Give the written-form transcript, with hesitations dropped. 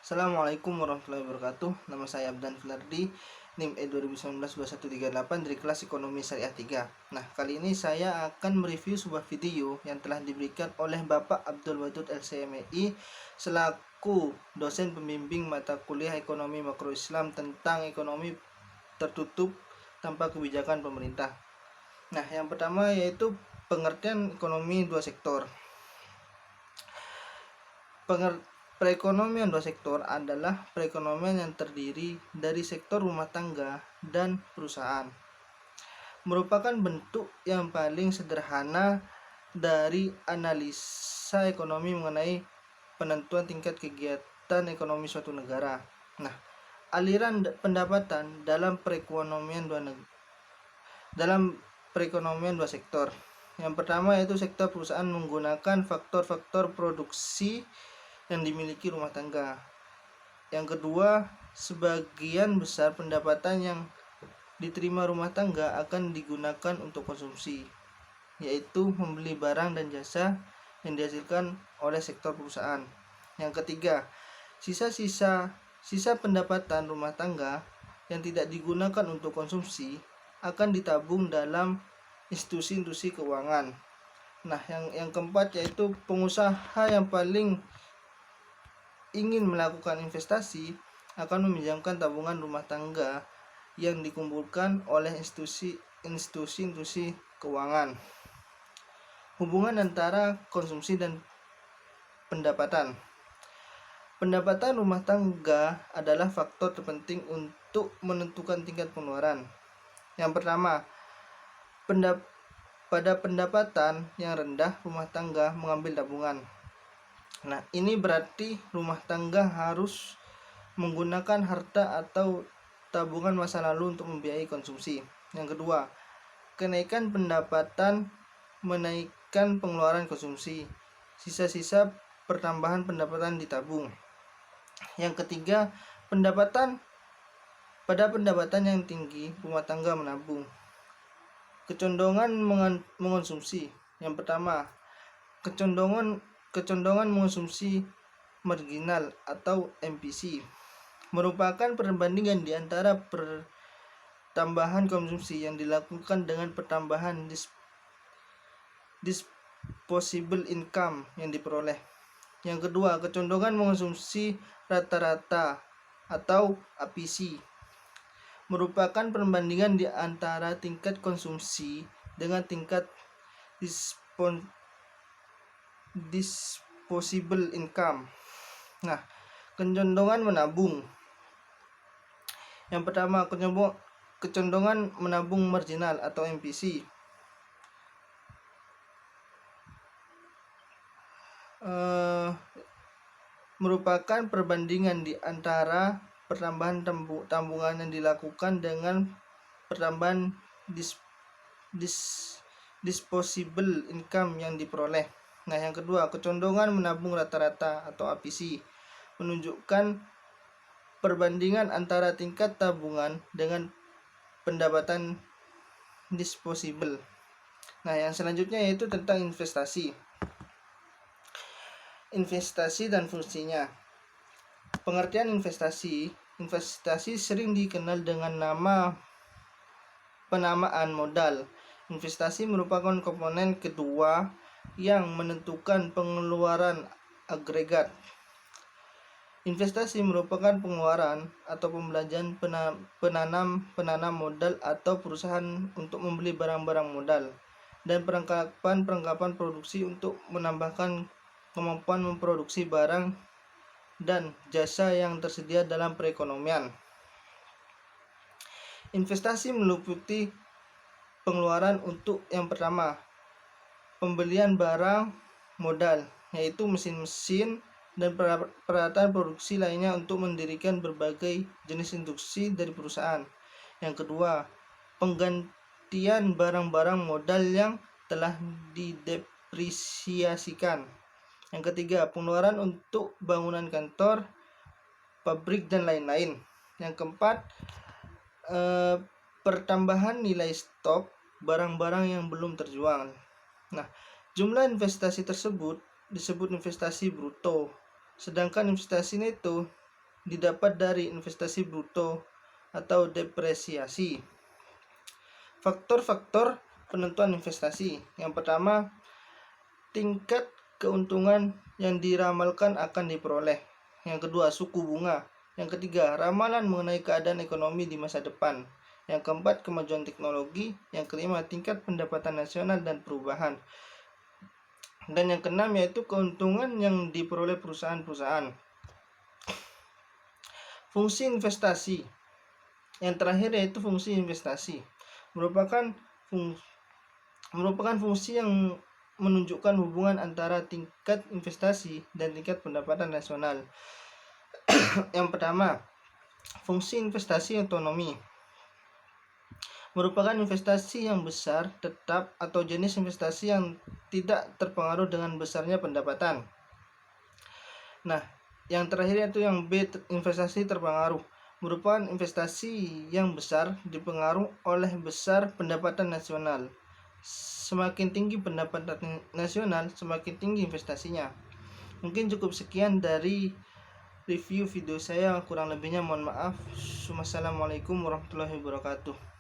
Assalamualaikum warahmatullahi wabarakatuh. Nama saya Abdan Filardi, NIM E2019-2138 dari kelas Ekonomi Syariah 3. Nah, kali ini saya akan mereview sebuah video yang telah diberikan oleh Bapak Abdul Wadud LCMEI selaku dosen pembimbing mata kuliah Ekonomi Makro Islam tentang ekonomi tertutup tanpa kebijakan pemerintah. Nah, yang pertama yaitu pengertian ekonomi dua sektor. Perekonomian dua sektor adalah perekonomian yang terdiri dari sektor rumah tangga dan perusahaan. Merupakan bentuk yang paling sederhana dari analisa ekonomi mengenai penentuan tingkat kegiatan ekonomi suatu negara. Nah, aliran pendapatan dalam perekonomian dua sektor. Yang pertama yaitu sektor perusahaan menggunakan faktor-faktor produksi yang dimiliki rumah tangga. Yang kedua, sebagian besar pendapatan yang diterima rumah tangga akan digunakan untuk konsumsi, yaitu membeli barang dan jasa yang dihasilkan oleh sektor perusahaan. Yang ketiga, sisa pendapatan rumah tangga yang tidak digunakan untuk konsumsi akan ditabung dalam institusi keuangan. Nah, yang keempat yaitu pengusaha yang paling ingin melakukan investasi akan meminjamkan tabungan rumah tangga yang dikumpulkan oleh institusi keuangan. Hubungan antara konsumsi dan pendapatan. Pendapatan rumah tangga adalah faktor terpenting untuk menentukan tingkat pengeluaran. Yang pertama, pada pendapatan yang rendah, rumah tangga mengambil tabungan. Nah, ini berarti rumah tangga harus menggunakan harta atau tabungan masa lalu untuk membiayai konsumsi. Yang kedua, kenaikan pendapatan menaikkan pengeluaran konsumsi. Sisa-sisa pertambahan pendapatan ditabung. Yang ketiga, pada pendapatan yang tinggi, rumah tangga menabung. Kecondongan mengonsumsi. Yang pertama, kecondongan mengonsumsi marginal atau MPC merupakan perbandingan di antara pertambahan konsumsi yang dilakukan dengan pertambahan disposable income yang diperoleh. Yang kedua, kecondongan mengonsumsi rata-rata atau APC merupakan perbandingan di antara tingkat konsumsi dengan tingkat disposable income. Nah, kecondongan menabung. Yang pertama, kecondongan menabung marginal atau MPC merupakan perbandingan di antara pertambahan tabungan yang dilakukan dengan pertambahan disposable income yang diperoleh. Nah, yang kedua, kecondongan menabung rata-rata atau APC menunjukkan perbandingan antara tingkat tabungan dengan pendapatan disposable. Nah, yang selanjutnya yaitu tentang investasi dan fungsinya. Pengertian investasi sering dikenal dengan nama penamaan modal. Investasi merupakan komponen kedua yang menentukan pengeluaran agregat. Investasi merupakan pengeluaran atau pembelanjaan penanam modal atau perusahaan untuk membeli barang-barang modal dan perlengkapan produksi untuk menambahkan kemampuan memproduksi barang dan jasa yang tersedia dalam perekonomian. Investasi meliputi pengeluaran untuk yang pertama, pembelian barang modal, yaitu mesin-mesin dan peralatan produksi lainnya untuk mendirikan berbagai jenis induksi dari perusahaan. Yang kedua, penggantian barang-barang modal yang telah didepresiasikan. Yang ketiga, pengeluaran untuk bangunan kantor, pabrik, dan lain-lain. Yang keempat, pertambahan nilai stok barang-barang yang belum terjual. Nah, jumlah investasi tersebut disebut investasi bruto, sedangkan investasi neto didapat dari investasi bruto atau depresiasi. Faktor-faktor penentuan investasi. Yang pertama, tingkat keuntungan yang diramalkan akan diperoleh. Yang kedua, suku bunga. Yang ketiga, ramalan mengenai keadaan ekonomi di masa depan. Yang keempat, kemajuan teknologi. Yang kelima, tingkat pendapatan nasional dan perubahan. Dan yang keenam yaitu keuntungan yang diperoleh perusahaan-perusahaan. Fungsi investasi. Yang terakhir yaitu fungsi investasi. Merupakan fungsi yang menunjukkan hubungan antara tingkat investasi dan tingkat pendapatan nasional. Yang pertama, fungsi investasi otonomi. Merupakan investasi yang besar, tetap, atau jenis investasi yang tidak terpengaruh dengan besarnya pendapatan. Nah, yang terakhir yaitu yang B, investasi terpengaruh. Merupakan investasi yang besar dipengaruhi oleh besar pendapatan nasional. Semakin tinggi pendapatan nasional, semakin tinggi investasinya. Mungkin cukup sekian dari review video saya, kurang lebihnya mohon maaf. Wassalamualaikum warahmatullahi wabarakatuh.